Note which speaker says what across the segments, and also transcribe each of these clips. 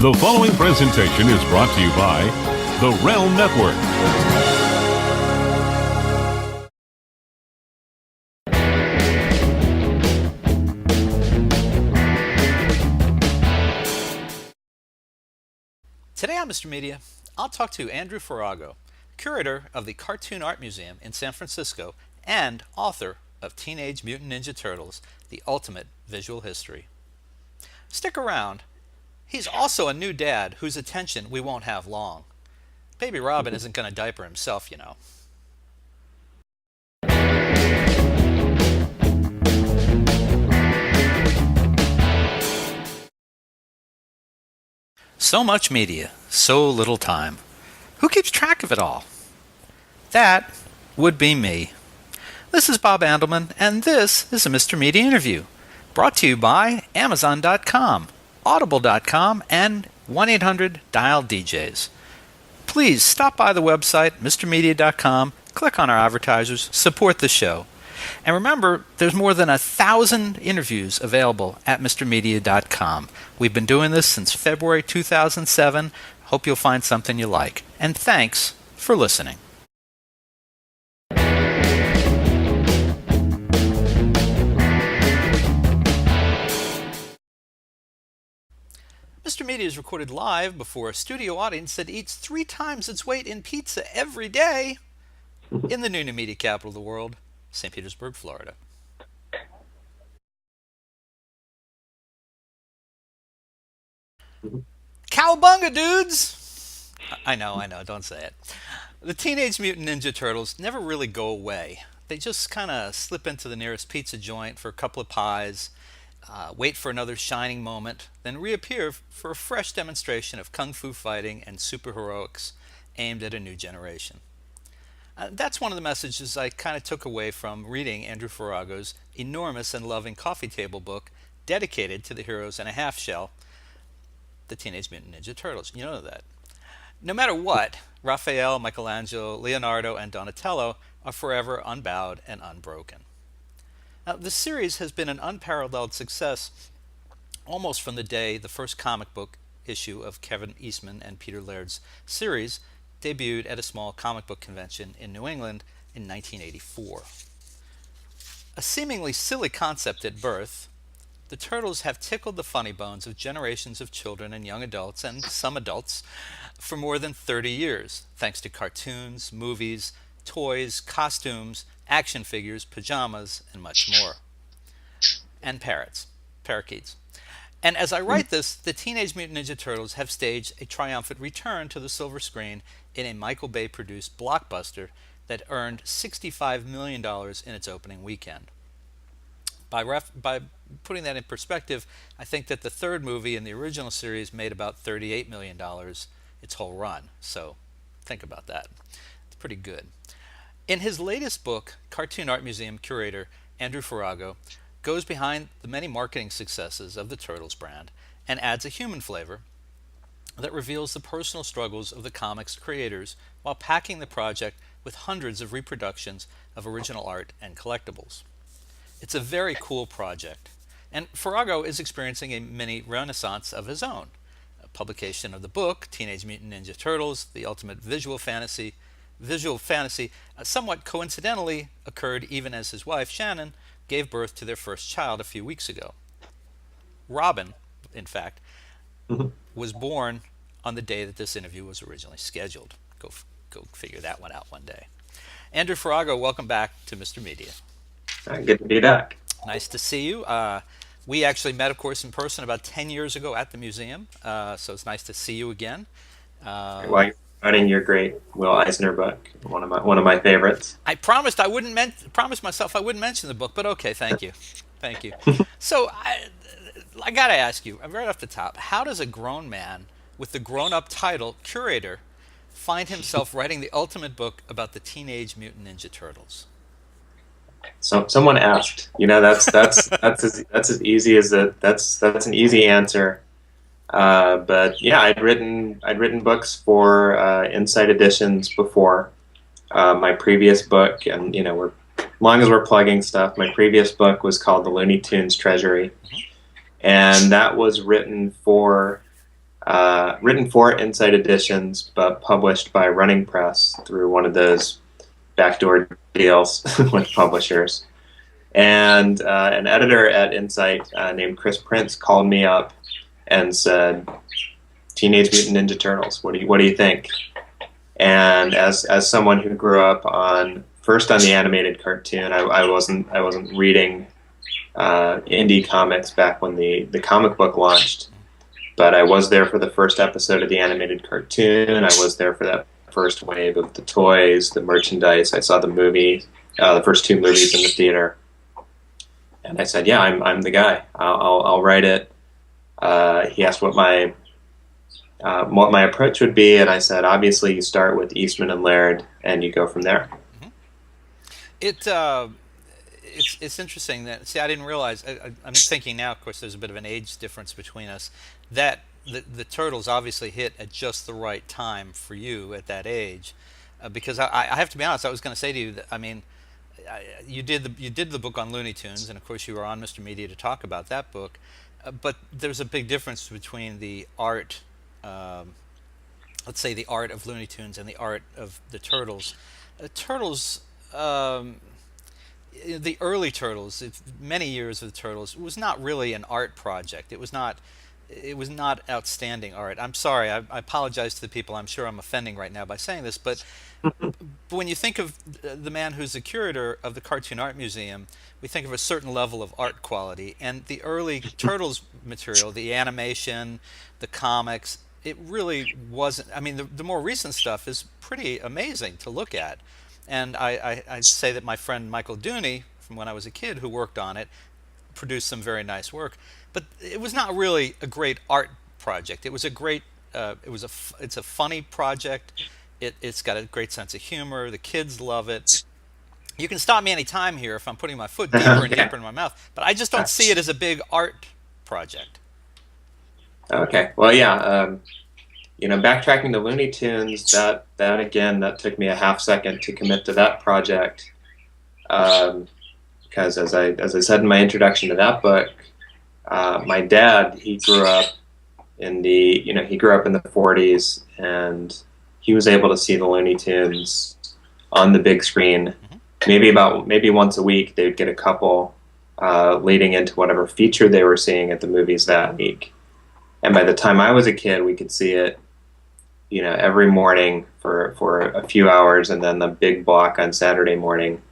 Speaker 1: The following presentation is brought to you by the Realm Network.
Speaker 2: Today on Mr. Media, I'll talk to Andrew Farago, curator of the Cartoon Art Museum in San Francisco and author of Teenage Mutant Ninja Turtles, The Ultimate Visual History. Stick around. He's also a new dad whose attention we won't have long. Baby Robin isn't going to diaper himself, you know. So much media, so little time. Who keeps track of it all? That would be me. This is Bob Andelman, and this is a Mr. Media interview, brought to you by Amazon.com, Audible.com, and 1-800-DIAL-DJs. Please stop by the website, MrMedia.com, click on our advertisers, support the show. And remember, there's more than 1,000 interviews available at MrMedia.com. We've been doing this since February 2007. Hope you'll find something you like. And thanks for listening. Mr. Media is recorded live before a studio audience that eats 3 times its weight in pizza every day in the new media capital of the world, St. Petersburg, Florida. Cowabunga, dudes! I know, don't say it. The Teenage Mutant Ninja Turtles never really go away. They just kind of slip into the nearest pizza joint for a couple of pies, wait for another shining moment, then reappear for a fresh demonstration of kung fu fighting and superheroics aimed at a new generation. That's one of the messages I kind of took away from reading Andrew Farago's enormous and loving coffee table book dedicated to the heroes in a half shell, the Teenage Mutant Ninja Turtles. You know that. No matter what, Raphael, Michelangelo, Leonardo, and Donatello are forever unbowed and unbroken. Now, the series has been an unparalleled success almost from the day the first comic book issue of Kevin Eastman and Peter Laird's series debuted at a small comic book convention in New England in 1984. A seemingly silly concept at birth, the Turtles have tickled the funny bones of generations of children and young adults, and some adults, for more than 30 years, thanks to cartoons, movies, toys, costumes, action figures, pajamas, and much more. And parakeets. And as I write this, the Teenage Mutant Ninja Turtles have staged a triumphant return to the silver screen in a Michael Bay-produced blockbuster that earned $65 million in its opening weekend. By putting that in perspective, I think that the third movie in the original series made about $38 million its whole run. So think about that. It's pretty good. In his latest book, Cartoon Art Museum curator Andrew Farago goes behind the many marketing successes of the Turtles brand and adds a human flavor that reveals the personal struggles of the comics creators while packing the project with hundreds of reproductions of original art and collectibles. It's a very cool project, and Farago is experiencing a mini renaissance of his own. A publication of the book, Teenage Mutant Ninja Turtles, The Ultimate Visual Fantasy, somewhat coincidentally occurred even as his wife, Shannon, gave birth to their first child a few weeks ago. Robin, in fact, was born on the day that this interview was originally scheduled. Go figure that one out one day. Andrew Farago, welcome back to Mr. Media.
Speaker 3: Good to be back.
Speaker 2: Nice to see you. We actually met, of course, in person about 10 years ago at the museum, so it's nice to see you again.
Speaker 3: While you're writing your great Will Eisner book, one of my favorites.
Speaker 2: I promised myself I wouldn't mention the book, but okay, thank you. Thank you. So I got to ask you, right off the top, how does a grown man with the grown-up title, curator, find himself writing the ultimate book about the Teenage Mutant Ninja Turtles?
Speaker 3: So someone asked. That's as easy as that's an easy answer. But yeah, I'd written books for Insight Editions before. My previous book, and as long as we're plugging stuff, my previous book was called The Looney Tunes Treasury, and that was written for written for Insight Editions, but published by Running Press through one of those backdoor deals with publishers. And an editor at Insight named Chris Prince called me up and said, "Teenage Mutant Ninja Turtles, what do you think?" And as someone who grew up first on the animated cartoon, I wasn't reading indie comics back when the comic book launched, but I was there for the first episode of the animated cartoon. I was there for that first wave of the toys, the merchandise. I saw the movie, the first two movies in the theater, and I said, "Yeah, I'm the guy. I'll write it." He asked what my approach would be, and I said, obviously, you start with Eastman and Laird, and you go from there.
Speaker 2: It's interesting that, see, I didn't realize, I'm thinking now, of course, there's a bit of an age difference between us, that the Turtles obviously hit at just the right time for you at that age, because I have to be honest, I was going to say to you that, I mean, you did the book on Looney Tunes, and of course you were on Mr. Media to talk about that book, but there's a big difference between the art, let's say the art of Looney Tunes and the art of the Turtles. Turtles, the early Turtles, many years of the Turtles, was not really an art project. It was not outstanding art. I'm sorry, I apologize to the people I'm sure I'm offending right now by saying this, but when you think of the man who's the curator of the Cartoon Art Museum, we think of a certain level of art quality, and the early Turtles material, the animation, the comics, it really wasn't. I mean, the more recent stuff is pretty amazing to look at. And I'd say that my friend Michael Dooney, from when I was a kid, who worked on it, produced some very nice work. But it was not really a great art project. It was a great, it's a funny project. It's got a great sense of humor. The kids love it. You can stop me any time here if I'm putting my foot deeper and deeper in my mouth. But I just don't see it as a big art project.
Speaker 3: Okay. Well, yeah. Backtracking to Looney Tunes, that took me a half second to commit to that project, because as I said in my introduction to that book, my dad, he grew up in the 40s, and he was able to see the Looney Tunes on the big screen. Maybe once a week they'd get a couple leading into whatever feature they were seeing at the movies that week. And by the time I was a kid, we could see it, every morning for a few hours, and then the big block on Saturday morning.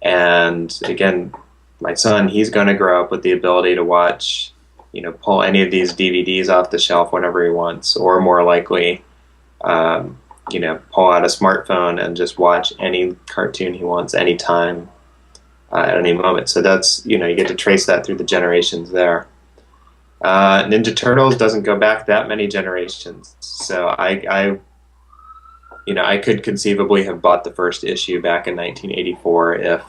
Speaker 3: And again, my son, he's going to grow up with the ability to watch, pull any of these DVDs off the shelf whenever he wants, or more likely, pull out a smartphone and just watch any cartoon he wants anytime, at any moment. So that's, you get to trace that through the generations there. Ninja Turtles doesn't go back that many generations, so I could conceivably have bought the first issue back in 1984 if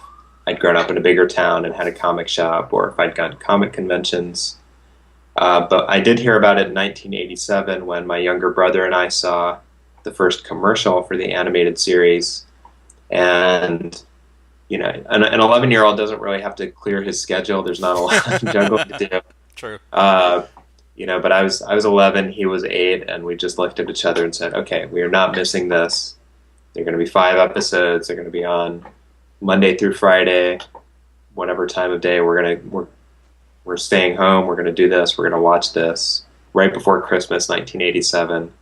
Speaker 3: I'd grown up in a bigger town and had a comic shop, or if I'd gone to comic conventions. But I did hear about it in 1987 when my younger brother and I saw the first commercial for the animated series, and an 11-year-old doesn't really have to clear his schedule. There's not a lot of juggling to do.
Speaker 2: True.
Speaker 3: But I was 11, he was 8, and we just looked at each other and said, okay, we are not missing this. They're going to be 5 episodes. They're going to be on Monday through Friday, whatever time of day. We're staying home. We're going to do this. We're going to watch this right before Christmas, 1987.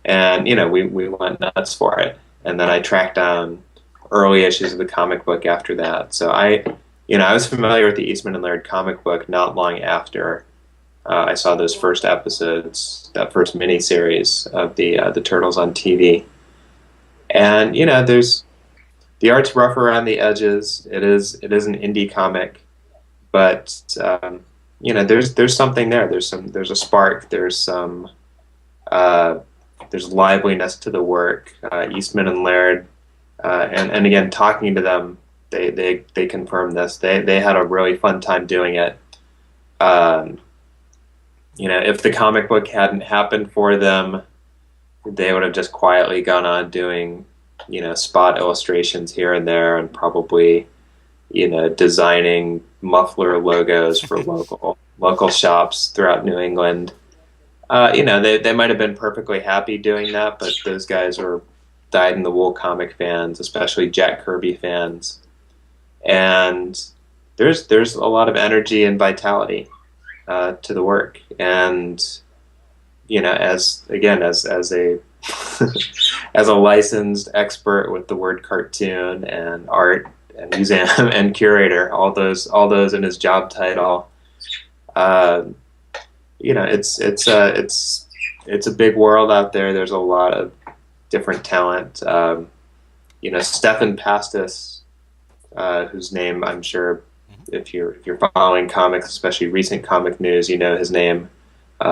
Speaker 3: And, we went nuts for it. And then I tracked down early issues of the comic book after that. So I was familiar with the Eastman and Laird comic book not long after I saw those first episodes, that first mini-series of the Turtles on TV. And, the art's rough around the edges. It is an indie comic, but, there's something there. There's a spark. There's liveliness to the work. Eastman and Laird, and again, talking to them, they confirmed this. They had a really fun time doing it. If the comic book hadn't happened for them, they would have just quietly gone on doing, spot illustrations here and there, and probably, designing muffler logos for local shops throughout New England. they might have been perfectly happy doing that, but those guys were dyed-in-the-wool comic fans, especially Jack Kirby fans, and there's a lot of energy and vitality to the work, and as a as a licensed expert with the word cartoon and art and museum and curator, all those in his job title. Uh, it's a big world out there. There's a lot of different talent. Stefan Pastis, whose name I'm sure if you're following comics, especially recent comic news, you know his name.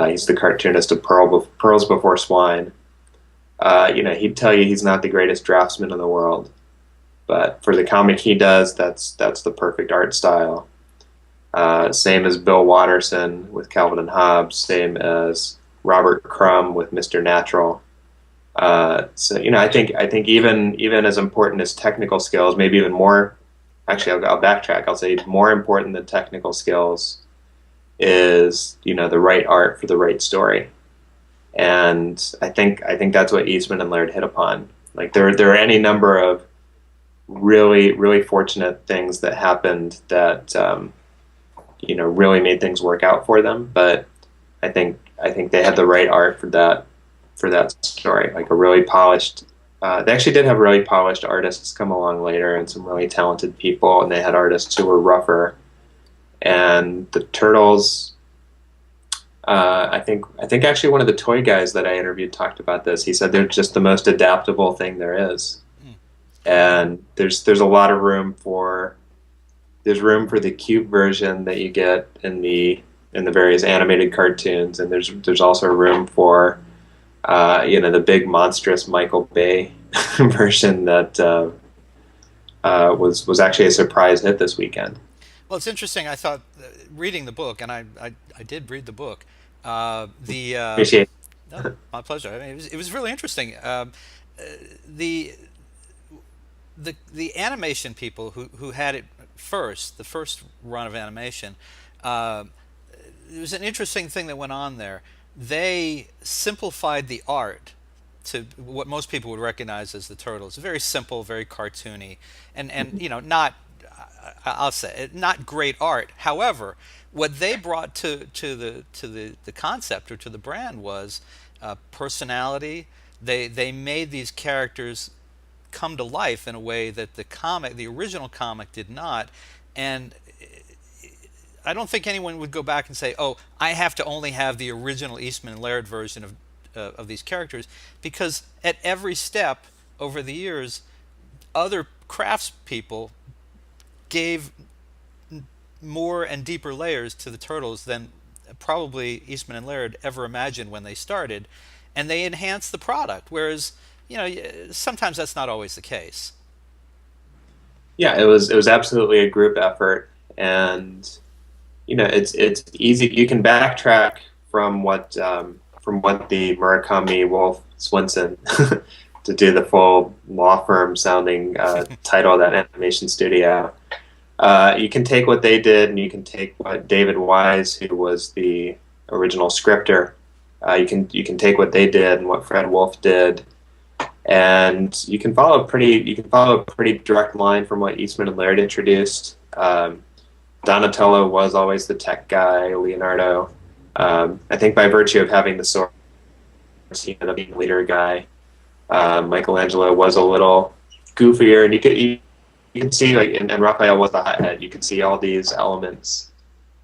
Speaker 3: He's the cartoonist of Pearls Before Swine. He'd tell you he's not the greatest draftsman in the world, but for the comic he does, that's the perfect art style. Same as Bill Watterson with Calvin and Hobbes. Same as Robert Crumb with Mr. Natural. I think even as important as technical skills, maybe even more. Actually, I'll backtrack. I'll say more important than technical skills is the right art for the right story, and I think that's what Eastman and Laird hit upon. Like there are any number of really really fortunate things that happened that really made things work out for them, but I think they had the right art for that story, like a really polished. They actually did have really polished artists come along later, and some really talented people, and they had artists who were rougher. And the Turtles, I think actually one of the toy guys that I interviewed talked about this. He said they're just the most adaptable thing there is, and there's a lot of room for the cute version that you get in the various animated cartoons, and there's also room for the big monstrous Michael Bay version that was actually a surprise hit this weekend.
Speaker 2: Well, it's interesting. I thought reading the book, and I did read the book.
Speaker 3: Appreciate it.
Speaker 2: No, my pleasure. I mean, it was really interesting. The the animation people who had it first, the first run of animation, there was an interesting thing that went on there. They simplified the art to what most people would recognize as the Turtles. Very simple, very cartoony, and not, I'll say it, not great art. However, what they brought to the concept or to the brand was personality. They made these characters come to life in a way that the original comic did not, and I don't think anyone would go back and say, "Oh, I have to only have the original Eastman and Laird version of these characters," because at every step over the years, other craftspeople gave more and deeper layers to the Turtles than probably Eastman and Laird ever imagined when they started, and they enhanced the product. Whereas, sometimes that's not always the case.
Speaker 3: Yeah, it was absolutely a group effort, and it's easy. You can backtrack from what the Murakami Wolf Swenson to do the full law firm sounding title of that animation studio. You can take what they did, and you can take what David Wise, who was the original scripter, you can take what they did and what Fred Wolf did, and you can follow a pretty direct line from what Eastman and Laird introduced. Donatello was always the tech guy. Leonardo, I think, by virtue of having the sword, he ended up being the leader guy. Michelangelo was a little goofier, and you can see, like, and Raphael was the hothead. You could see all these elements.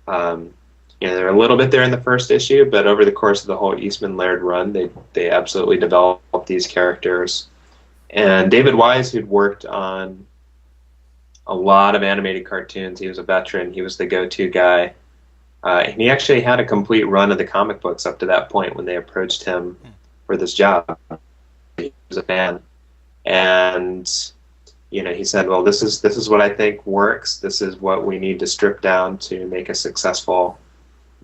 Speaker 3: They're a little bit there in the first issue, but over the course of the whole Eastman Laird run, they absolutely developed these characters. And David Wise, who'd worked on a lot of animated cartoons, he was a veteran. He was the go-to guy. And he actually had a complete run of the comic books up to that point when they approached him for this job. He was a fan, and he said, "Well, this is what I think works. This is what we need to strip down to make a successful,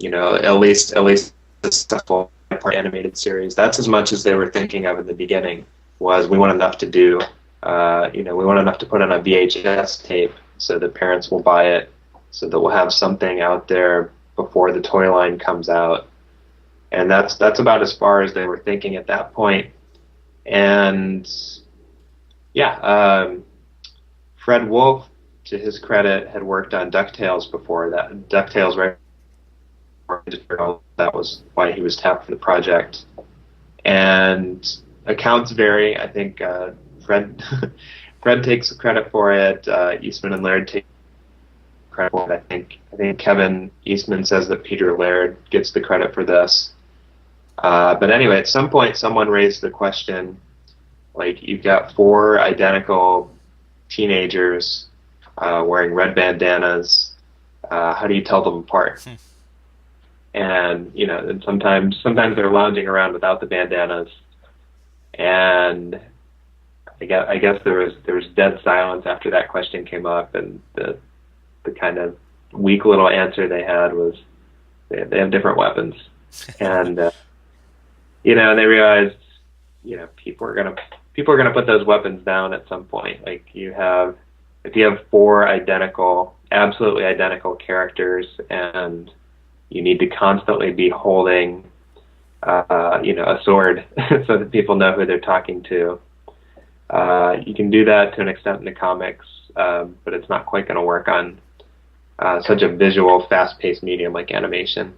Speaker 3: at least a successful animated series." That's as much as they were thinking of in the beginning. Was we want enough to do, we want enough to put on a VHS tape so that parents will buy it, so that we'll have something out there before the toy line comes out. and that's about as far as they were thinking at that point. And yeah, Fred Wolf, to his credit, had worked on DuckTales before that. DuckTales, right? That was why he was tapped for the project. And accounts vary. I think Fred Fred takes credit for it. Eastman and Laird take credit for it. I think Kevin Eastman says that Peter Laird gets the credit for this. But anyway, at some point, someone raised the question, like, you've got 4 identical teenagers wearing red bandanas. How do you tell them apart? And and sometimes they're lounging around without the bandanas. And I guess there was dead silence after that question came up, and the kind of weak little answer they had was they have different weapons. And and they realized people are gonna put those weapons down at some point. Like, if you have 4 absolutely identical characters, and you need to constantly be holding a sword so that people know who they're talking to. You can do that to an extent in the comics, but it's not quite going to work on such a visual, fast-paced medium like animation.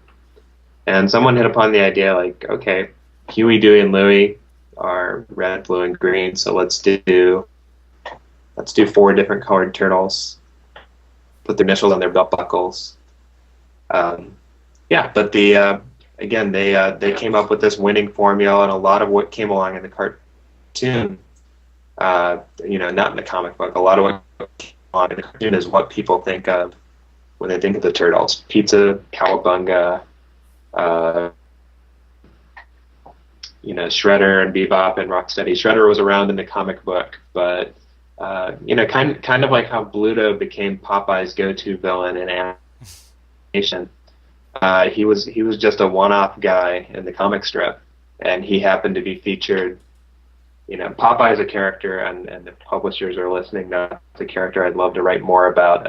Speaker 3: And someone hit upon the idea, like, okay, Huey, Dewey, and Louie are red, blue, and green, so let's do 4 different colored turtles, put their initials on their belt buckles. But again, they came up with this winning formula, and a lot of what came along in the cartoon, not in the comic book, a lot of what came along in the cartoon is what people think of when they think of the Turtles. Pizza, Cowabunga, Shredder and Bebop and Rocksteady. Shredder was around in the comic book, but kind of like how Bluto became Popeye's go-to villain in animation. He was just a one-off guy in the comic strip, and he happened to be featured. Popeye's a character, and if publishers are listening, that's a character I'd love to write more about.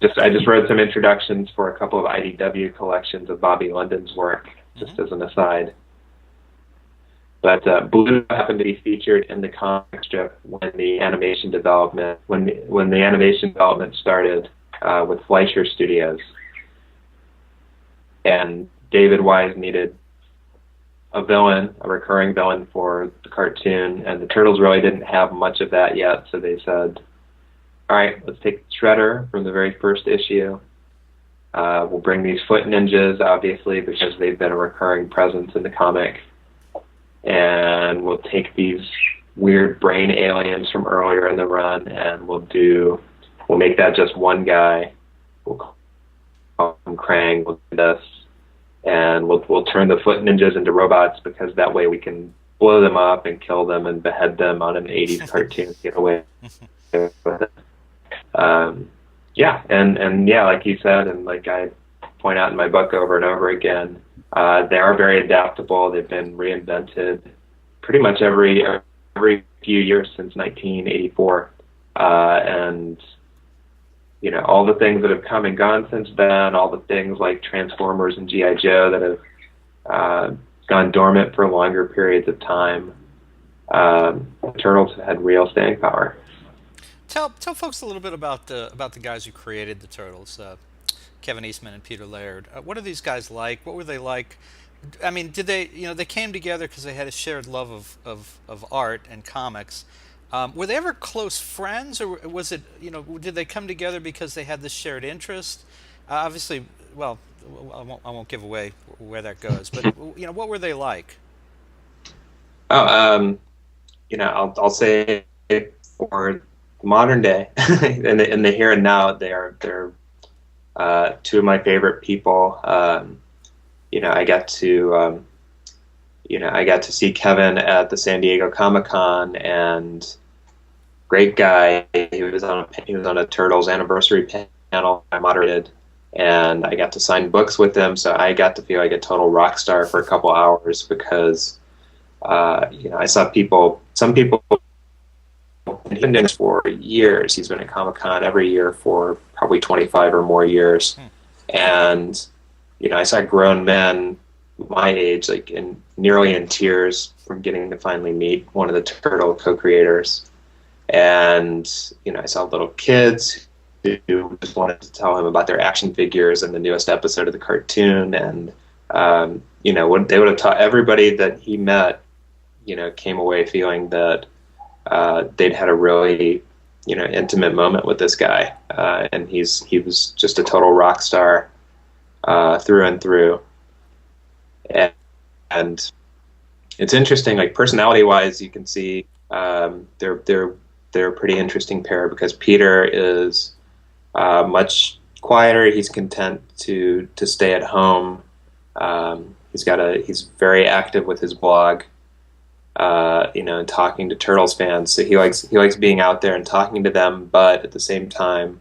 Speaker 3: I just wrote some introductions for a couple of IDW collections of Bobby London's work, just as an aside. But Blue happened to be featured in the comic strip when the animation development started with Fleischer Studios. And David Wise needed a recurring villain for the cartoon, and the Turtles really didn't have much of that yet, so they said, all right, let's take Shredder from the very first issue. We'll bring these foot ninjas, obviously, because they've been a recurring presence in the comic. And we'll take these weird brain aliens from earlier in the run, and we'll make that just one guy. We'll call him Krang. We'll do this, and we'll turn the foot ninjas into robots, because that way we can blow them up and kill them and behead them on an 80s cartoon. Get away with it. Like you said, and like I point out in my book over and over again, they are very adaptable. They've been reinvented pretty much every few years since 1984, and all the things that have come and gone since then, all the things like Transformers and G.I. Joe that have gone dormant for longer periods of time. The Turtles have had real staying power.
Speaker 2: Tell folks a little bit about the guys who created the Turtles, Kevin Eastman and Peter Laird. What are these guys like? What were they like? I mean, did they they came together because they had a shared love of art and comics. Were they ever close friends, or was it did they come together because they had this shared interest? Obviously, well, I won't give away where that goes, but what were they like?
Speaker 3: I'll say for modern day, in the here and now, they're 2 of my favorite people. I got to see Kevin at the San Diego Comic-Con, and great guy. He was on a Turtles anniversary panel I moderated, and I got to sign books with him. So I got to feel like a total rock star for a couple hours, because I saw some people. He's been doing this for years. He's been at Comic-Con every year for probably 25 or more years. And, I saw grown men my age, like nearly in tears from getting to finally meet one of the Turtle co-creators. And, I saw little kids who just wanted to tell him about their action figures and the newest episode of the cartoon. And, they would have taught everybody that he met, came away feeling that they'd had a really, intimate moment with this guy. And he was just a total rock star through and through. And it's interesting, like personality-wise, you can see they're a pretty interesting pair, because Peter is much quieter. He's content to stay at home. He's very active with his blog, and talking to Turtles fans. So he likes being out there and talking to them, but at the same time,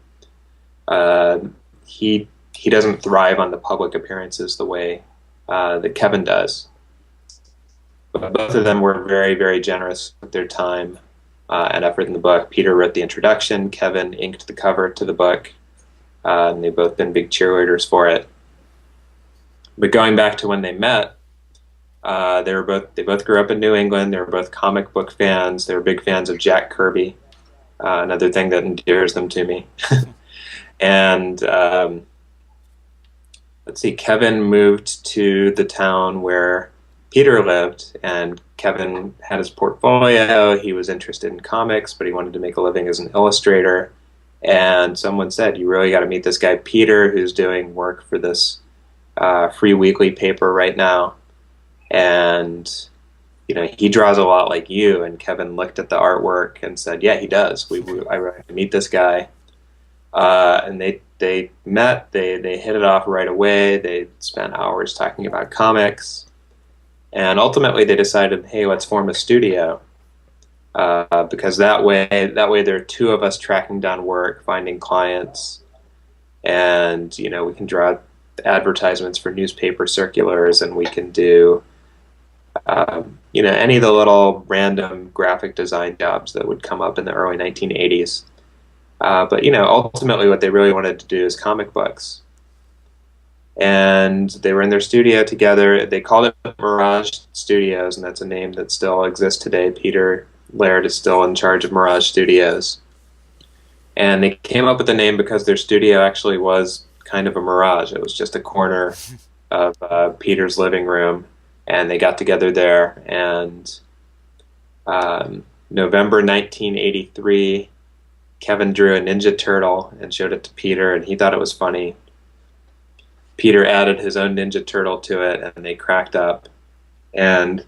Speaker 3: he doesn't thrive on the public appearances the way that Kevin does. But both of them were very, very generous with their time and effort in the book. Peter wrote the introduction. Kevin inked the cover to the book. And they've both been big cheerleaders for it. But going back to when they met, they both grew up in New England. They were both comic book fans. They were big fans of Jack Kirby, another thing that endears them to me. And let's see, Kevin moved to the town where Peter lived, and Kevin had his portfolio. He was interested in comics, but he wanted to make a living as an illustrator. And someone said, you really got to meet this guy Peter, who's doing work for this free weekly paper right now. And, he draws a lot like you. And Kevin looked at the artwork and said, yeah, he does. I really have to meet this guy. And they met, they hit it off right away. They spent hours talking about comics. And ultimately they decided, hey, let's form a studio. Because that way there are two of us tracking down work, finding clients, and we can draw advertisements for newspaper circulars, and we can do any of the little random graphic design jobs that would come up in the early 1980s. But ultimately what they really wanted to do is comic books. And they were in their studio together. They called it Mirage Studios, and that's a name that still exists today. Peter Laird is still in charge of Mirage Studios. And they came up with the name because their studio actually was kind of a mirage. It was just a corner of Peter's living room, and they got together there. And November 1983, Kevin drew a Ninja Turtle and showed it to Peter, and he thought it was funny. Peter added his own Ninja Turtle to it, and they cracked up. And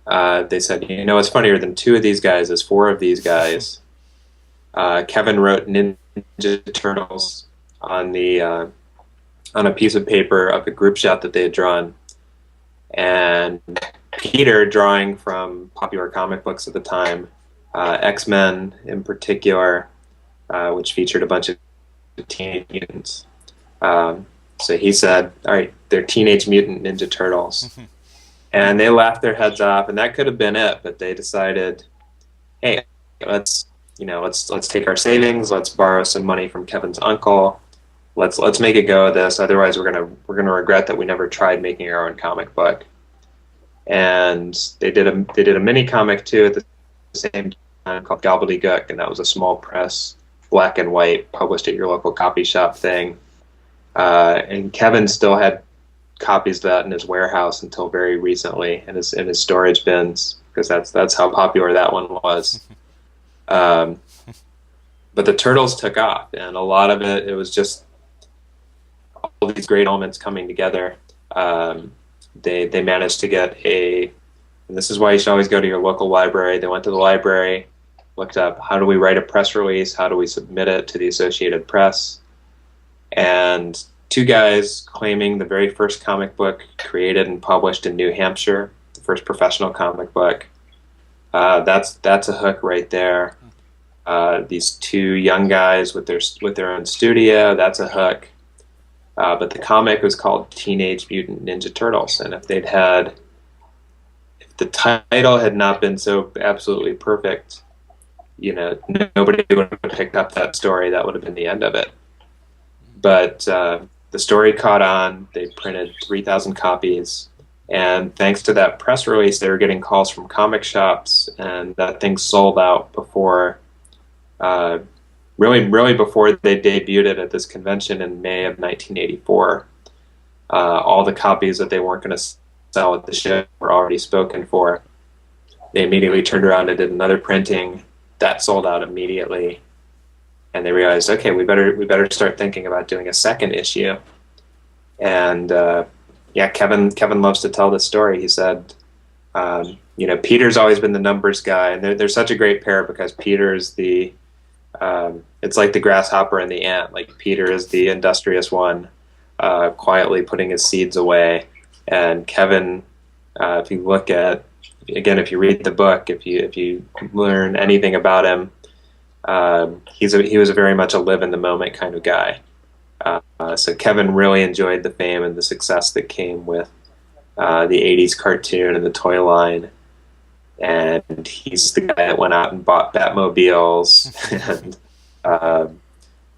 Speaker 3: they said, what's funnier than two of these guys is four of these guys. Kevin wrote Ninja Turtles on a piece of paper of a group shot that they had drawn. And Peter, drawing from popular comic books at the time, X-Men in particular, which featured a bunch of Teenage Mutants. So he said, all right, they're Teenage Mutant Ninja Turtles. And they laughed their heads off, and that could have been it, but they decided, hey, let's take our savings, let's borrow some money from Kevin's uncle, let's make a go of this, otherwise we're gonna regret that we never tried making our own comic book. And they did a mini comic too at the same time called Gobbledygook, and that was a small press, black and white, published at your local copy shop thing. And Kevin still had copies of that in his warehouse until very recently, in his storage bins, because that's how popular that one was. But the Turtles took off, and a lot of it was just all these great elements coming together. They managed to get and this is why you should always go to your local library. They went to the library, looked up, how do we write a press release? How do we submit it to the Associated Press? And two guys claiming the very first comic book created and published in New Hampshire, the first professional comic book. That's a hook right there. These two young guys with their own studio, that's a hook. But the comic was called Teenage Mutant Ninja Turtles, and if the title had not been so absolutely perfect, nobody would have picked up that story. That would have been the end of it. But the story caught on. They printed 3,000 copies. And thanks to that press release, they were getting calls from comic shops, and that thing sold out before, really before they debuted it at this convention in May of 1984. All the copies that they weren't going to sell at the show were already spoken for. They immediately turned around and did another printing. That sold out immediately. And they realized, okay, we better start thinking about doing a second issue. And Kevin loves to tell this story. He said, Peter's always been the numbers guy, and they're such a great pair because Peter's it's like the grasshopper and the ant. Like Peter is the industrious one, quietly putting his seeds away, and Kevin, if you read the book, if you learn anything about him, he was very much a live in the moment kind of guy. So Kevin really enjoyed the fame and the success that came with the 80s cartoon and the toy line. And he's the guy that went out and bought Batmobiles and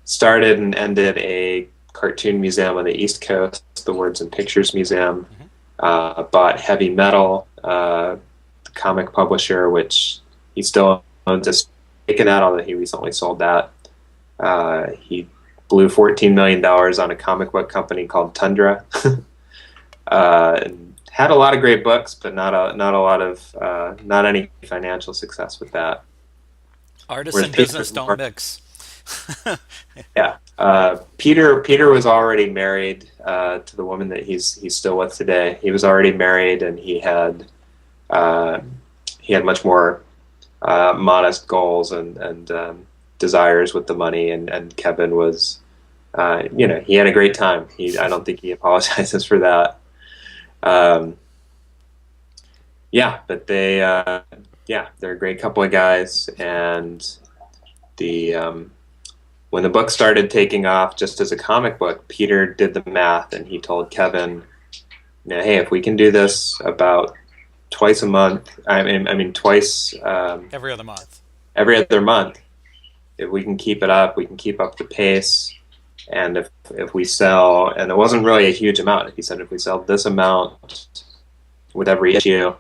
Speaker 3: started and ended a cartoon museum on the East Coast, the Words and Pictures Museum. Bought Heavy Metal, the comic publisher, which he still owns. Just taken out, although he recently sold that. He blew $14 million on a comic book company called Tundra. And had a lot of great books, but not any financial success with that.
Speaker 2: Artists and business don't mix.
Speaker 3: Yeah. Peter was already married to the woman that he's still with today. He was already married, and he had much more modest goals and desires with the money. And Kevin was, he had a great time. I don't think he apologizes for that. But they're a great couple of guys, and when the book started taking off just as a comic book, Peter did the math, and he told Kevin, hey, if we can do this about twice a month, twice
Speaker 2: every other month.
Speaker 3: If we can keep it up, we can keep up the pace, and if we sell, and it wasn't really a huge amount. He said, if we sell this amount with every issue,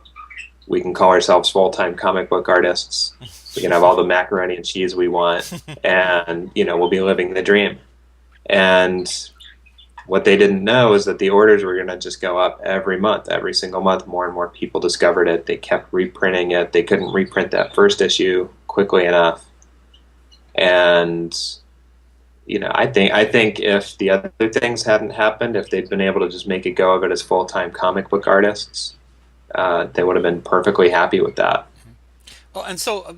Speaker 3: we can call ourselves full-time comic book artists. We can have all the macaroni and cheese we want, and we'll be living the dream. And what they didn't know is that the orders were going to just go up every month, every single month. More and more people discovered it. They kept reprinting it. They couldn't reprint that first issue quickly enough. And I think if the other things hadn't happened, if they'd been able to just make a go of it as full-time comic book artists, they would have been perfectly happy with that.
Speaker 2: Well, and so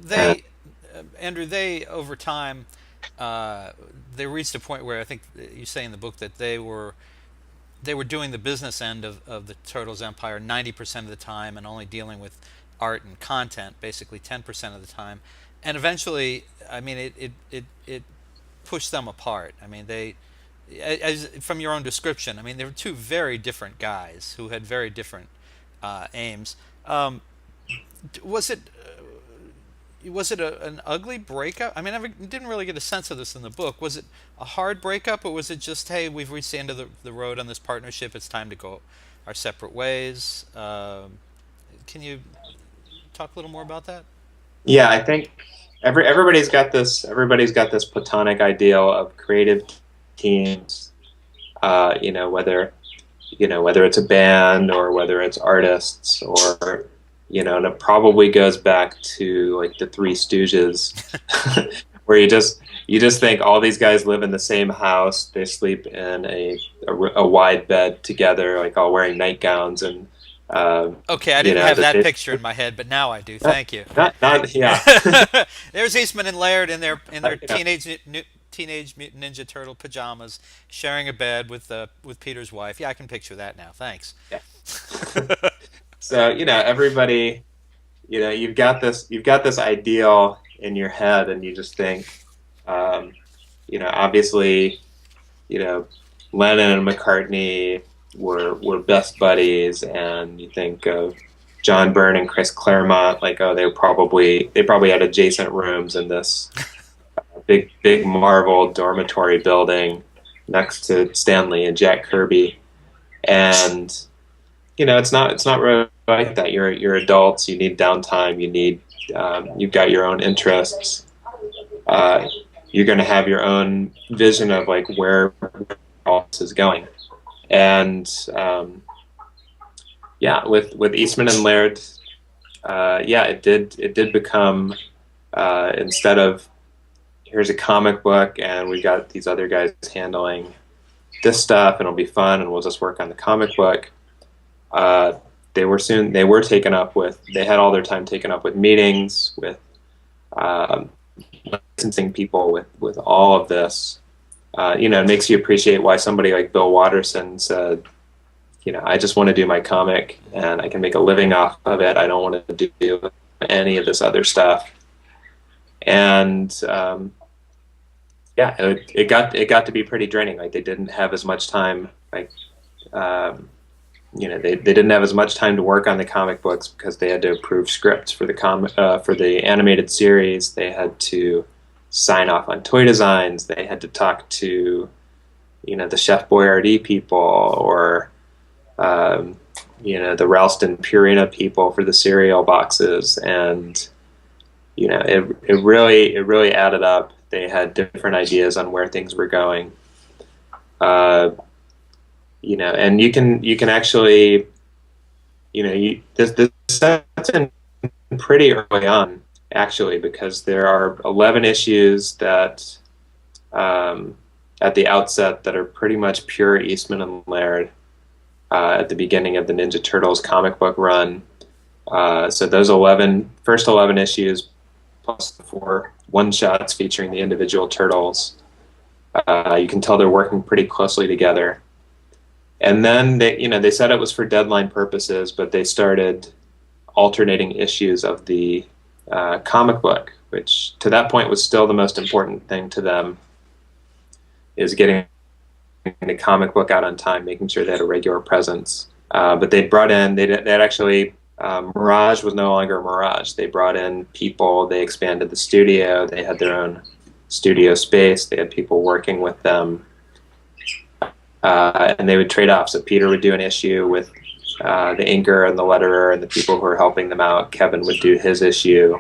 Speaker 2: Andrew, over time, they reached a point where I think you say in the book that they were doing the business end of the Turtles empire 90% of the time, and only dealing with art and content basically 10% of the time. And eventually, it pushed them apart. As from your own description, they were two very different guys who had very different aims. Was it an ugly breakup? I didn't really get a sense of this in the book. Was it a hard breakup, or was it just, hey, we've reached the end of the road on this partnership, it's time to go our separate ways? Can you talk a little more about that?
Speaker 3: Yeah, I think everybody's got this platonic ideal of creative teams. Whether it's a band or whether it's artists, or and it probably goes back to like the Three Stooges, where you just think all these guys live in the same house, they sleep in a wide bed together, like all wearing nightgowns, and
Speaker 2: okay, I didn't have that picture in my head, but now I do. Thank you.
Speaker 3: Yeah.
Speaker 2: There's Eastman and Laird in their Teenage Mutant Ninja Turtle pajamas, sharing a bed with Peter's wife. Yeah, I can picture that now. Thanks.
Speaker 3: Yeah. So everybody, you've got this ideal in your head, and you just think, obviously, Lennon and McCartney were best buddies, and you think of John Byrne and Chris Claremont, like, oh, they probably had adjacent rooms in this big Marvel dormitory building. next to Stanley and Jack Kirby. And it's not really like that. You're adults. You need downtime. You've got your own interests. You're going to have your own vision of like where all this is going. And with Eastman and Laird, it did become instead of here's a comic book and we got these other guys handling this stuff and it'll be fun and we'll just work on the comic book. They were taken up with. They had all their time taken up with meetings, with licensing people, with all of this. It makes you appreciate why somebody like Bill Watterson said, I just want to do my comic and I can make a living off of it. I don't want to do any of this other stuff. And it got to be pretty draining. Like they didn't have as much time. Like they didn't have as much time to work on the comic books because they had to approve scripts for the animated series. They had to sign off on toy designs. They had to talk to the Chef Boyardee people or the Ralston Purina people for the cereal boxes, and it really added up. They had different ideas on where things were going. And you can actually, this sets in pretty early on, actually, because there are 11 issues that, at the outset, that are pretty much pure Eastman and Laird at the beginning of the Ninja Turtles comic book run. So those first 11 issues, plus the 4 one-shots featuring the individual turtles, you can tell they're working pretty closely together. And then they said it was for deadline purposes, but they started alternating issues of the comic book, which to that point was still the most important thing to them, is getting the comic book out on time, making sure they had a regular presence. But they brought in, they had actually, Mirage was no longer Mirage. They brought in people, they expanded the studio, they had their own studio space, they had people working with them. And they would trade off. So Peter would do an issue with the inker and the letterer and the people who were helping them out. Kevin would do his issue.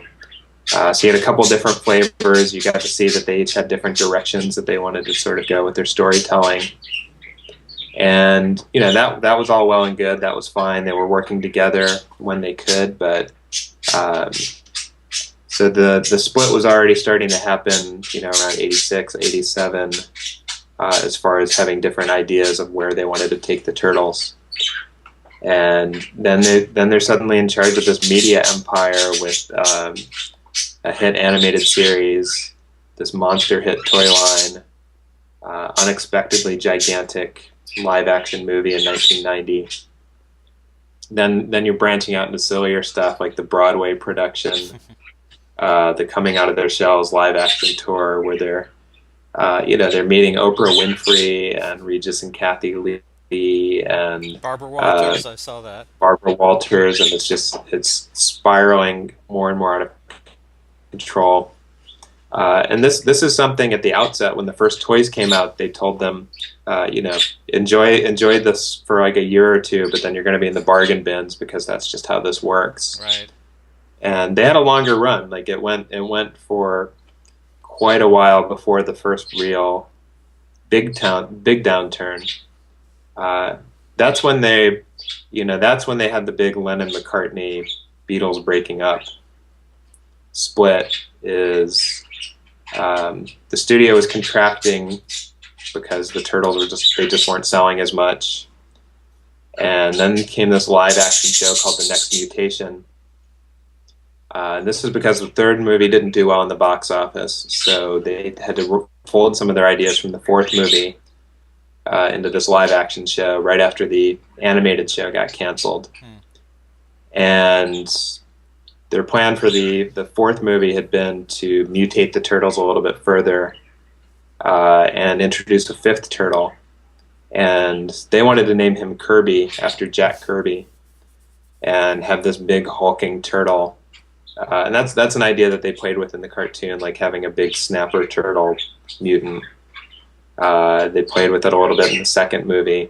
Speaker 3: So you had a couple different flavors. You got to see that they each had different directions that they wanted to sort of go with their storytelling. And that was all well and good. That was fine. They were working together when they could, but so the split was already starting to happen, around 86, 87. As far as having different ideas of where they wanted to take the Turtles. And then they're suddenly in charge of this media empire with a hit animated series, this monster hit toy line, unexpectedly gigantic live action movie in 1990. Then you're branching out into sillier stuff like the Broadway production, the Coming Out of Their Shells live action tour, where they're meeting Oprah Winfrey and Regis and Kathy Lee and
Speaker 2: Barbara Walters. I saw that.
Speaker 3: Barbara Walters, and it's spiraling more and more out of control. And this is something at the outset when the first toys came out. They told them, enjoy this for like a year or two, but then you're going to be in the bargain bins because that's just how this works.
Speaker 2: Right. And
Speaker 3: they had a longer run. Like it went for quite a while before the first real big downturn. That's when they had the big Lennon-McCartney Beatles breaking up split. Is the studio was contracting because the Turtles they just weren't selling as much, and then came this live action show called The Next Mutation. And this is because the third movie didn't do well in the box office, so they had to fold some of their ideas from the fourth movie into this live-action show right after the animated show got canceled. And their plan for the fourth movie had been to mutate the Turtles a little bit further and introduce a fifth turtle. And they wanted to name him Kirby after Jack Kirby and have this big hulking turtle. And that's an idea that they played with in the cartoon, like having a big snapper turtle mutant. They played with it a little bit in the second movie,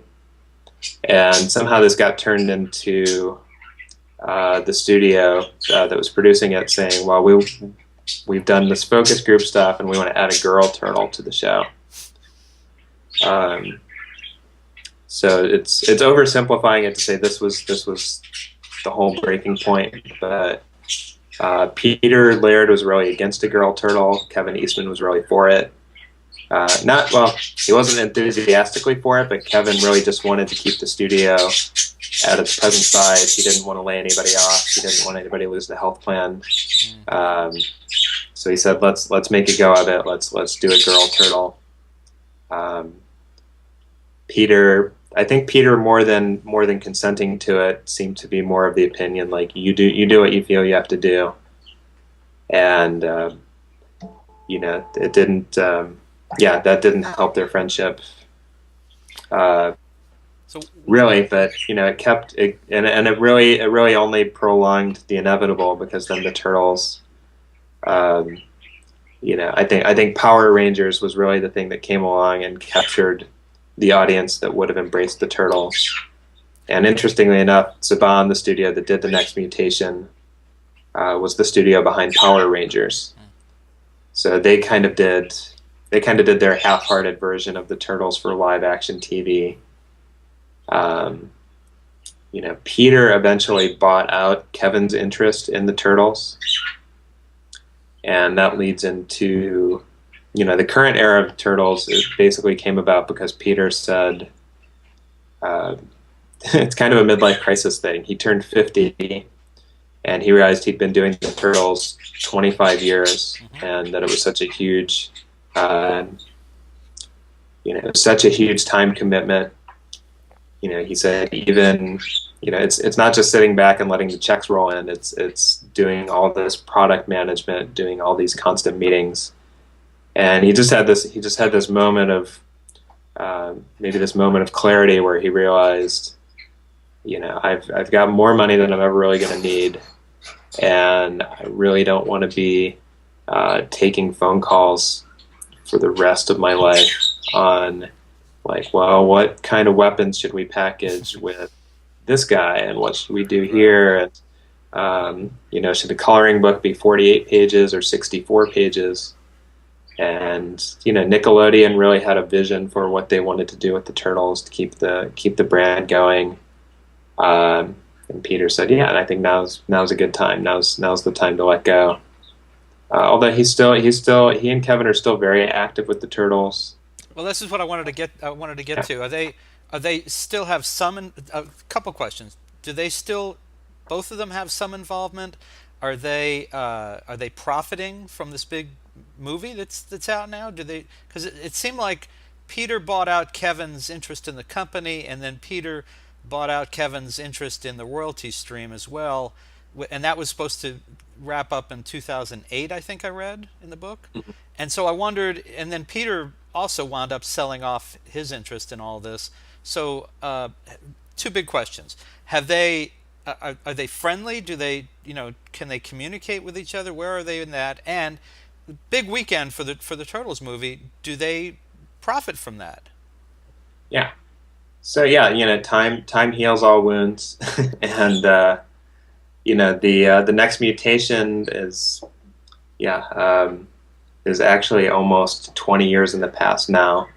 Speaker 3: and somehow this got turned into the studio that was producing it saying, well, we've done this focus group stuff and we want to add a girl turtle to the show. So it's oversimplifying it to say this was the whole breaking point, but Peter Laird was really against a girl turtle. Kevin Eastman was really for it. He wasn't enthusiastically for it, but Kevin really just wanted to keep the studio at its present size. He didn't want to lay anybody off. He didn't want anybody to lose the health plan. So he said, let's make a go of it. Let's do a girl turtle. I think Peter more than consenting to it seemed to be more of the opinion, like you do what you feel you have to do. And it didn't that didn't help their friendship really, but it kept it, and it really only prolonged the inevitable, because then the turtles I think Power Rangers was really the thing that came along and captured the audience that would have embraced the turtles. And interestingly enough, Saban, the studio that did the next mutation, was the studio behind Power Rangers. So they kind of did their half-hearted version of the Turtles for live-action TV. Peter eventually bought out Kevin's interest in the Turtles, and that leads into the current era of Turtles. It basically came about because Peter said, it's kind of a midlife crisis thing. He turned 50, and he realized he'd been doing the Turtles 25 years, and that it was such a huge, such a huge time commitment. He said even, it's not just sitting back and letting the checks roll in. It's doing all this product management, doing all these constant meetings. And he just had this moment of maybe this moment of clarity where he realized, I've got more money than I'm ever really going to need, and I really don't want to be taking phone calls for the rest of my life on, like, well, what kind of weapons should we package with this guy, and what should we do here, and should the coloring book be 48 pages or 64 pages? And Nickelodeon really had a vision for what they wanted to do with the Turtles to keep the brand going. And Peter said, "Yeah, and I think now's a good time. Now's the time to let go." Although he and Kevin are still very active with the Turtles.
Speaker 2: Well, this is what I wanted to get to. Are they still have some? A couple questions. Do they still, both of them, have some involvement? Are they profiting from this big movie that's out now? Do they? Because it seemed like Peter bought out Kevin's interest in the company, and then Peter bought out Kevin's interest in the royalty stream as well, and that was supposed to wrap up in 2008, I think I read in the book. And so I wondered, and then Peter also wound up selling off his interest in all this. So two big questions: are they friendly? Do they, can they communicate with each other? Where are they in that? And big weekend for the Turtles movie. Do they profit from that?
Speaker 3: Yeah. So yeah, time heals all wounds, and the next mutation is actually almost 20 years in the past now,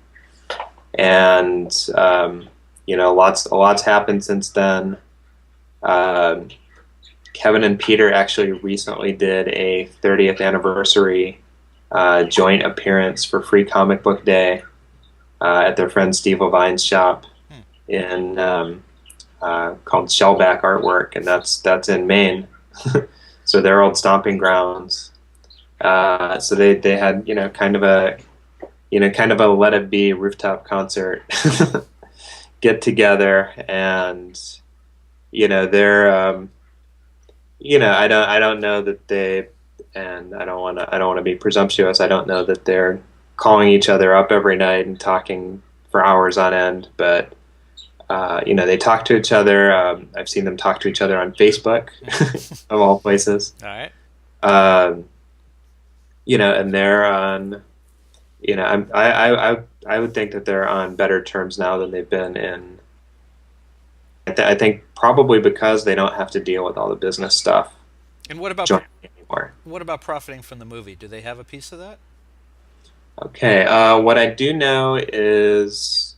Speaker 3: and a lot's happened since then. Kevin and Peter actually recently did a 30th anniversary joint appearance for Free Comic Book Day at their friend Steve Levine's shop in called Shellback Artwork, and that's in Maine. So their old stomping grounds. So they had kind of a Let It Be rooftop concert get together, and they're I don't know that they, and I don't want to be presumptuous. I don't know that they're calling each other up every night and talking for hours on end, but they talk to each other. I've seen them talk to each other on Facebook, of all places.
Speaker 2: All right.
Speaker 3: And they're on, I would think that they're on better terms now than they've been in. I think probably because they don't have to deal with all the business stuff
Speaker 2: And what about
Speaker 3: jointly anymore.
Speaker 2: profiting from the movie? Do they have a piece of that?
Speaker 3: Okay, what I do know is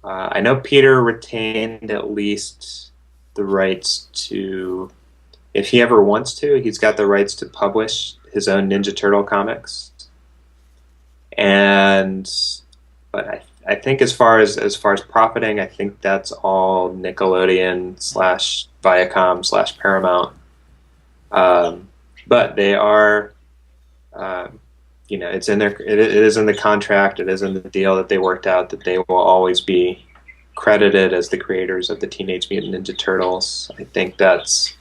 Speaker 3: I know Peter retained at least the rights to, if he ever wants to, he's got the rights to publish his own Ninja Turtle comics. And but I think as far as profiting, I think that's all Nickelodeon slash Viacom slash Paramount. Um, but they are, um, it's in it is in the contract, it is in the deal that they worked out that they will always be credited as the creators of the Teenage Mutant Ninja Turtles. I think that's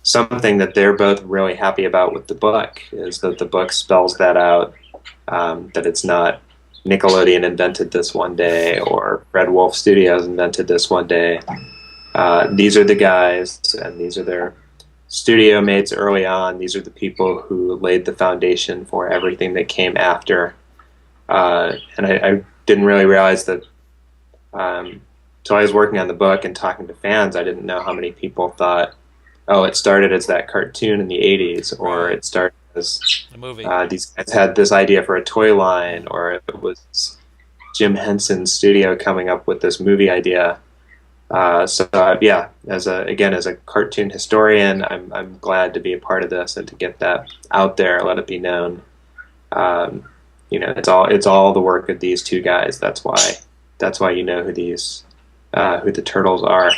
Speaker 3: something that they're both really happy about with the book, is that the book spells that out, that it's not Nickelodeon invented this one day or Red Wolf Studios invented this one day. These are the guys, and these are their studio mates early on. These are the people who laid the foundation for everything that came after. And I didn't really realize that until I was working on the book and talking to fans. I didn't know how many people thought, oh, it started as that cartoon in the 80s, or it started as
Speaker 2: The movie.
Speaker 3: these guys had this idea for a toy line, or it was Jim Henson's studio coming up with this movie idea. Yeah, as a cartoon historian, I'm glad to be a part of this and to get that out there, let it be known. Um, it's all the work of these two guys. That's why you know who the turtles are.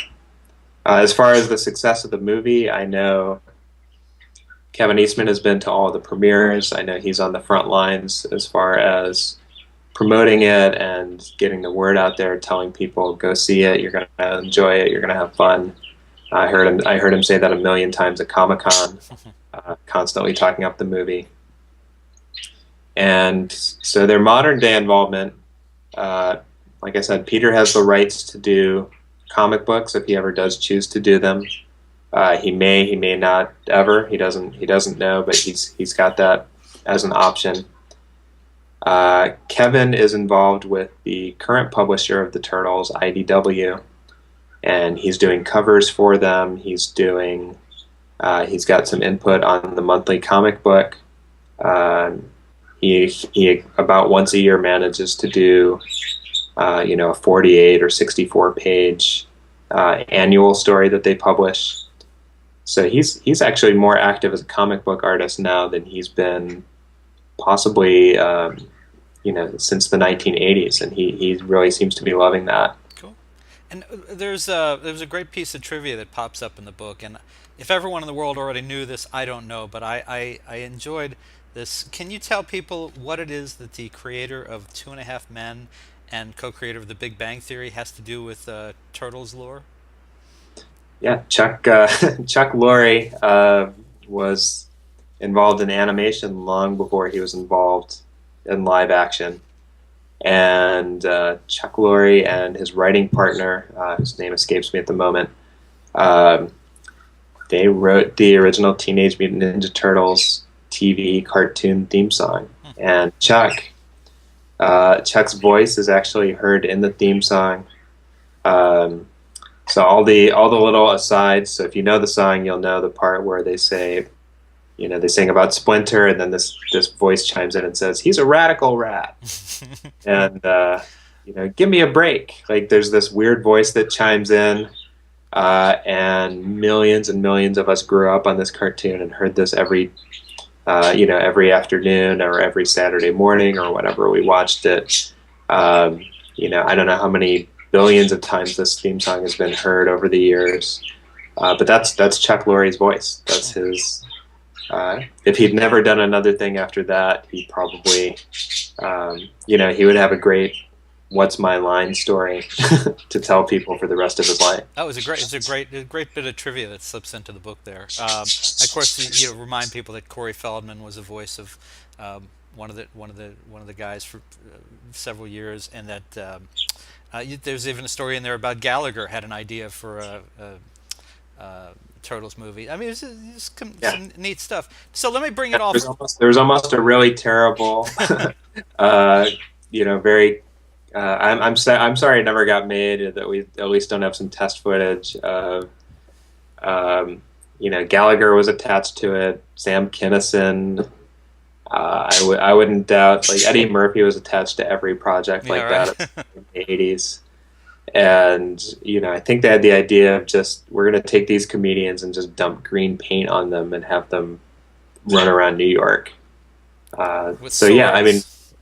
Speaker 3: As far as the success of the movie, I know Kevin Eastman has been to all the premieres. I know he's on the front lines as far as promoting it and getting the word out there, telling people, go see it, you're going to enjoy it, you're going to have fun. I heard him say that a million times at Comic-Con, constantly talking up the movie. And so their modern day involvement, like I said, Peter has the rights to do comic books if he ever does choose to do them. He may not ever. He doesn't know, but he's got that as an option. Kevin is involved with the current publisher of the Turtles, IDW, and he's doing covers for them. He's got some input on the monthly comic book. He about once a year manages to do a 48 or 64 page annual story that they publish. So he's actually more active as a comic book artist now than he's been possibly since the 1980s, and he really seems to be loving that.
Speaker 2: Cool. And there's a great piece of trivia that pops up in the book, and if everyone in the world already knew this, I don't know, but I enjoyed this. Can you tell people what it is that the creator of Two and a Half Men and co-creator of The Big Bang Theory has to do with Turtles lore?
Speaker 3: Yeah, Chuck Lorre was involved in animation long before he was involved in live action. And Chuck Lorre and his writing partner, whose name escapes me at the moment, they wrote the original Teenage Mutant Ninja Turtles TV cartoon theme song. And Chuck's voice is actually heard in the theme song. So all the little asides. So if you know the song, you'll know the part where they say, they sing about Splinter, and then this voice chimes in and says, "He's a radical rat," and give me a break. Like, there's this weird voice that chimes in, and millions of us grew up on this cartoon and heard this every afternoon or every Saturday morning or whenever we watched it. I don't know how many billions of times this theme song has been heard over the years, but that's Chuck Lorre's voice. That's his. If he'd never done another thing after that, he probably, he would have a great "What's My Line" story to tell people for the rest of his life.
Speaker 2: Oh, it's a great bit of trivia that slips into the book there. Of course, you remind people that Corey Feldman was the voice of one of the guys for several years, and that there's even a story in there about Gallagher had an idea for a Turtles movie. I mean, it's some neat stuff. So let me bring it off.
Speaker 3: There's almost a really terrible uh, very. I'm sorry it never got made. That we at least don't have some test footage. Um, Gallagher was attached to it. Sam Kinison. I wouldn't doubt, like, Eddie Murphy was attached to every project
Speaker 2: Yeah,
Speaker 3: like that
Speaker 2: right.
Speaker 3: in the 80s. And, I think they had the idea of just, we're going to take these comedians and just dump green paint on them and have them run around New York.
Speaker 2: With
Speaker 3: So yeah, I mean,
Speaker 2: swords.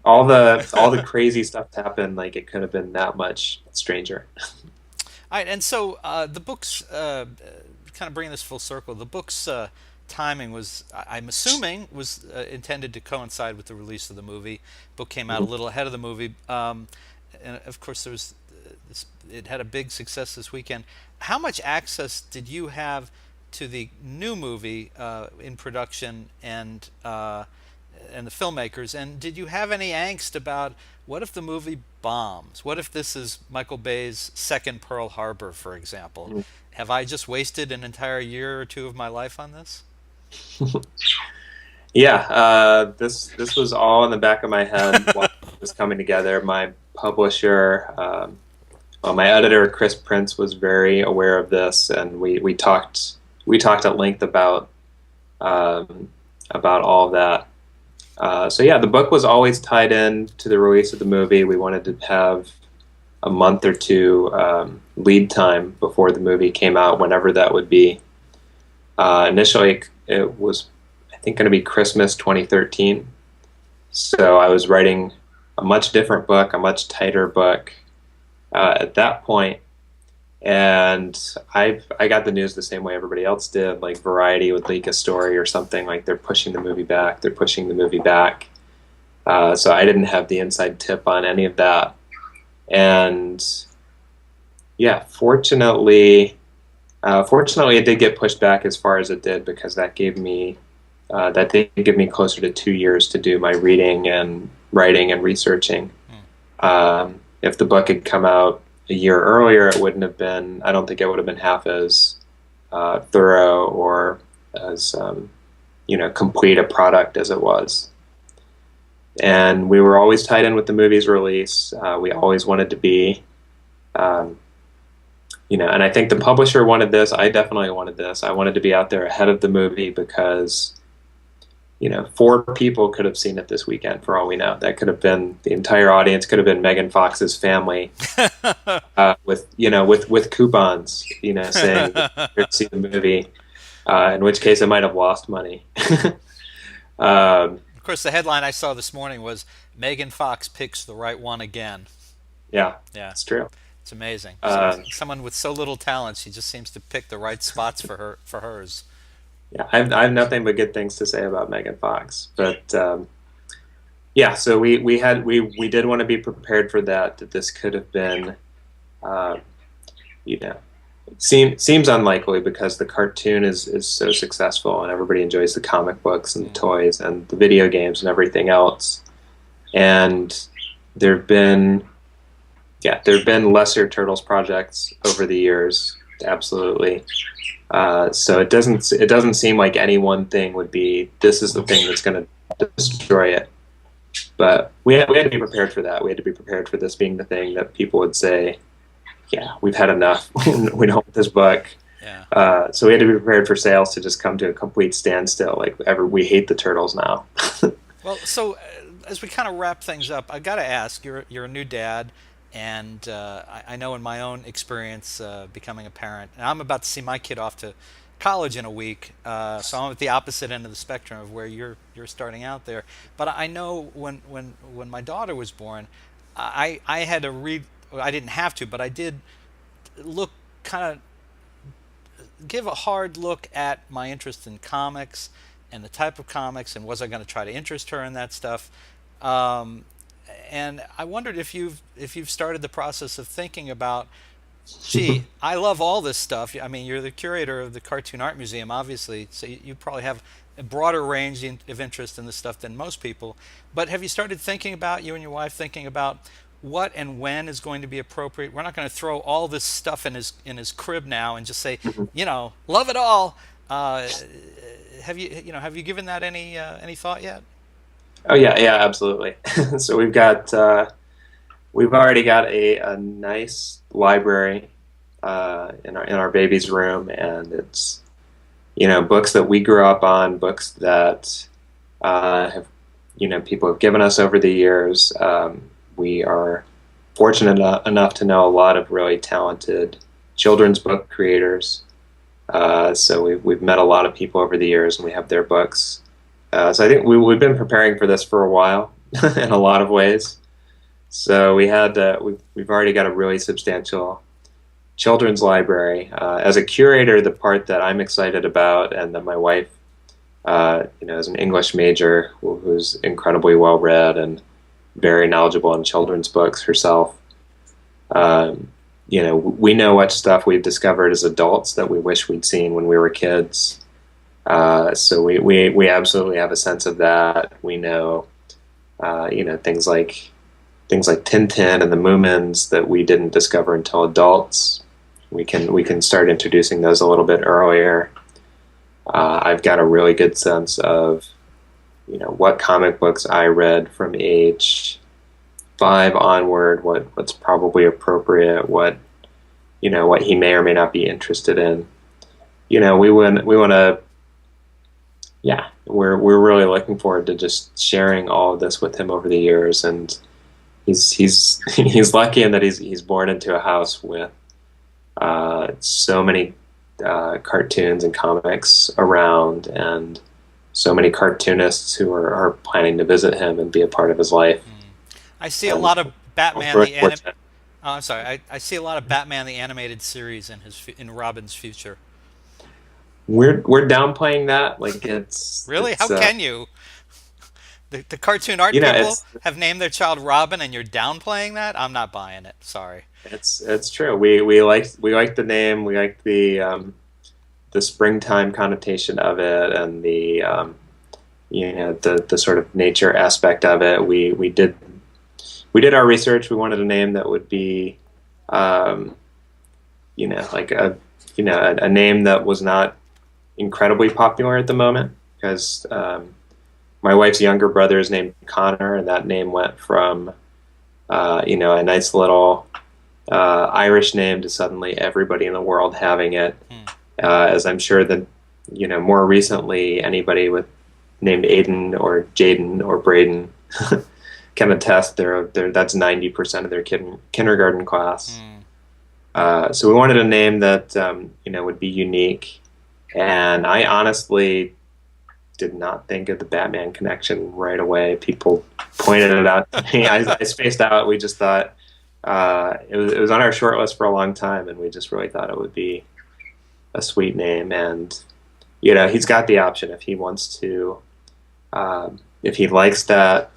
Speaker 3: all the crazy stuff happened. Like, it could have been that much stranger.
Speaker 2: All right, and so the book's kind of bringing this full circle. The book's timing was, I'm assuming, was intended to coincide with the release of the movie. Book came out a little ahead of the movie, and of course, it had a big success this weekend. How much access did you have to the new movie in production and the filmmakers? And did you have any angst about what if the movie bombs? What if this is Michael Bay's second Pearl Harbor, for example? Have I just wasted an entire year or two of my life on this?
Speaker 3: Yeah, this was all in the back of my head while it was coming together. My publisher, well, my editor, Chris Prince, was very aware of this, and we talked at length about all of that. So yeah, the book was always tied in to the release of the movie. We wanted to have a month or two lead time before the movie came out, whenever that would be. Initially, it was, I think, going to be Christmas 2013. So I was writing a much different book, a much tighter book at that point. And I got the news the same way everybody else did. Like, Variety would leak a story or something, like they're pushing the movie back, they're pushing the movie back. So I didn't have the inside tip on any of that. And yeah, fortunately, it did get pushed back as far as it did, because that did give me closer to 2 years to do my reading and writing and researching. If the book had come out a year earlier, it wouldn't have been. I don't think it would have been half as thorough or as complete a product as it was. And we were always tied in with the movie's release. We always wanted to be. Um, and I think the publisher wanted this. I definitely wanted this. I wanted to be out there ahead of the movie because, four people could have seen it this weekend for all we know. That could have been the entire audience. Could have been Megan Fox's family, with coupons, saying here to see the movie. In which case, it might have lost money. um,
Speaker 2: Of course, the headline I saw this morning was Megan Fox picks the right one again.
Speaker 3: yeah,
Speaker 2: Yeah,
Speaker 3: it's true.
Speaker 2: it's amazing.
Speaker 3: Uh,
Speaker 2: Someone with so little talent, she just seems to pick the right spots for hers.
Speaker 3: yeah, I have nothing but good things to say about Megan Fox, but yeah. So we did want to be prepared for that. That this could have been, uh, you know, seems unlikely because the cartoon is so successful and everybody enjoys the comic books and the toys and the video games and everything else. And there've been there've been lesser Turtles projects over the years, absolutely. So it doesn't seem like any one thing would be, this is the thing that's going to destroy it. But we had to be prepared for that. We had to be prepared for this being the thing that people would say, yeah, we've had enough. We don't want this book.
Speaker 2: Yeah.
Speaker 3: So we had to be prepared for sales to just come to a complete standstill. Like, we hate the Turtles now.
Speaker 2: Well, so as we kind of wrap things up, I got to ask, you're a new dad, and I know in my own experience becoming a parent, and I'm about to see my kid off to college in a week, so I'm at the opposite end of the spectrum of where you're starting out there. But I know when my daughter was born, I had to read. I didn't have to, but I did look kind of give a hard look at my interest in comics and the type of comics, and was I going to try to interest her in that stuff. Um, and I wondered if you've started the process of thinking about, gee, I love all this stuff. I mean, you're the curator of the Cartoon Art Museum, obviously, so you probably have a broader range of interest in this stuff than most people. But have you started thinking about, you and your wife thinking about what and when is going to be appropriate? We're not going to throw all this stuff in his crib now and just say, love it all. Have you given that any thought yet?
Speaker 3: Oh yeah, yeah, absolutely. So we've already got a nice library in our baby's room, and it's books that we grew up on, books that have people have given us over the years. We are fortunate enough to know a lot of really talented children's book creators. So we've met a lot of people over the years, and we have their books. So I think we've been preparing for this for a while in a lot of ways. So we've already got a really substantial children's library. As a curator, the part that I'm excited about, and that my wife, is an English major who's incredibly well read and very knowledgeable in children's books herself. We know what stuff we've discovered as adults that we wish we'd seen when we were kids. So we absolutely have a sense of that. We know, things like Tintin and the Moomins that we didn't discover until adults. We can start introducing those a little bit earlier. I've got a really good sense of, what comic books I read from age 5 onward, what's probably appropriate, what he may or may not be interested in. We want to, yeah, we're really looking forward to just sharing all of this with him over the years, and he's he's lucky in that he's born into a house with so many cartoons and comics around, and so many cartoonists who are planning to visit him and be a part of his life.
Speaker 2: I see a lot of Batman Oh, I'm sorry. I see a lot of Batman the animated series in Robin's future.
Speaker 3: We're downplaying that. Like
Speaker 2: Really?
Speaker 3: it's
Speaker 2: How can you? The cartoon art people
Speaker 3: it's
Speaker 2: have named their child Robin, and you're downplaying that? I'm not buying it. Sorry.
Speaker 3: it's true. We like the name. We like the springtime connotation of it, and the sort of nature aspect of it. We did our research. We wanted a name that would be, like a name that was not incredibly popular at the moment, because my wife's younger brother is named Connor, and that name went from, a nice little Irish name to suddenly everybody in the world having it. As I'm sure that, more recently, anybody with named Aiden or Jaden or Braden can attest. That's 90% of their kindergarten class. So we wanted a name that would be unique, and I honestly did not think of the Batman connection right away. People pointed it out to me. I spaced out. We just thought it was on our short list for a long time, and we just really thought it would be a sweet name. And he's got the option if he wants to, if he likes that.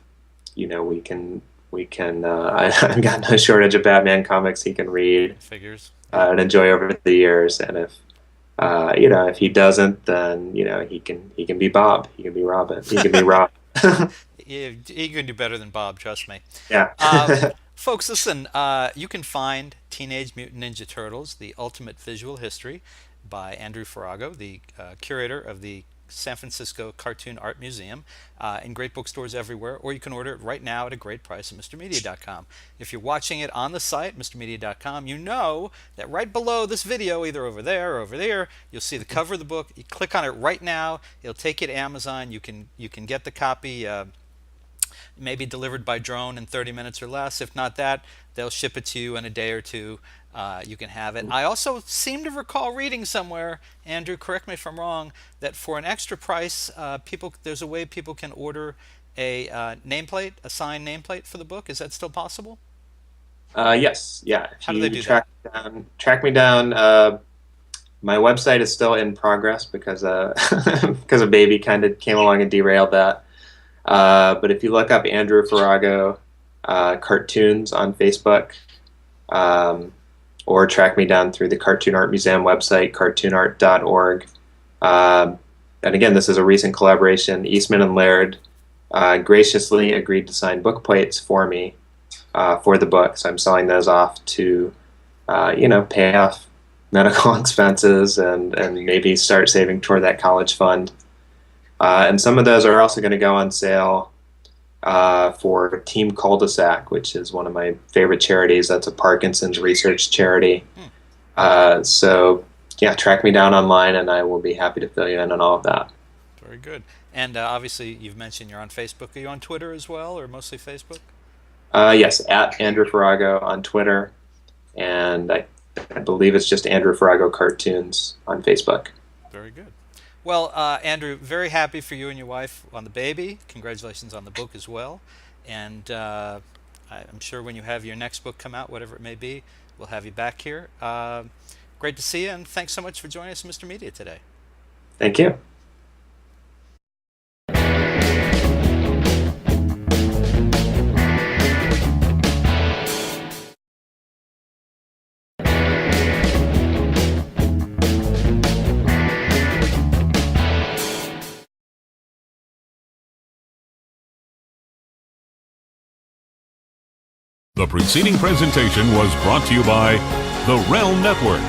Speaker 3: We can. I've got no shortage of Batman comics he can read,
Speaker 2: Figures.
Speaker 3: And enjoy over the years. And if he doesn't, then he can be Bob. He can be Robin. He can be Rob.
Speaker 2: You can do better than Bob, trust me.
Speaker 3: Yeah.
Speaker 2: Folks, listen, you can find Teenage Mutant Ninja Turtles, The Ultimate Visual History by Andrew Farago, the curator of the San Francisco Cartoon Art Museum, in great bookstores everywhere, or you can order it right now at a great price at MrMedia.com. If you're watching it on the site, MrMedia.com, you know that right below this video, either over there or over there, you'll see the cover of the book. You click on it right now, it'll take you to Amazon. You can get the copy maybe delivered by drone in 30 minutes or less. If not that, they'll ship it to you in a day or two. You can have it. I also seem to recall reading somewhere, Andrew, correct me if I'm wrong, that for an extra price, there's a way people can order a nameplate, a signed nameplate for the book. Is that still possible?
Speaker 3: Yes. Yeah. If
Speaker 2: How do they do
Speaker 3: track me down. My website is still in progress because because a baby kind of came along and derailed that. But if you look up Andrew Farago cartoons on Facebook, or track me down through the Cartoon Art Museum website, cartoonart.org. And again, this is a recent collaboration. Eastman and Laird graciously agreed to sign book plates for me for the book. So I'm selling those off to, pay off medical expenses and maybe start saving toward that college fund. And some of those are also going to go on sale for Team Cul-de-sac, which is one of my favorite charities. That's a Parkinson's research charity. So yeah, track me down online, and I will be happy to fill you in on all of that.
Speaker 2: Very good. And obviously, you've mentioned you're on Facebook. Are you on Twitter as well, or mostly Facebook?
Speaker 3: Yes, at Andrew Farago on Twitter, and I believe it's just Andrew Farago Cartoons on Facebook.
Speaker 2: Very good. Well, Andrew, very happy for you and your wife on the baby. Congratulations on the book as well. And I'm sure when you have your next book come out, whatever it may be, we'll have you back here. Great to see you, and thanks so much for joining us, Mr. Media, today.
Speaker 3: Thank you.
Speaker 1: The preceding presentation was brought to you by the Realm Network.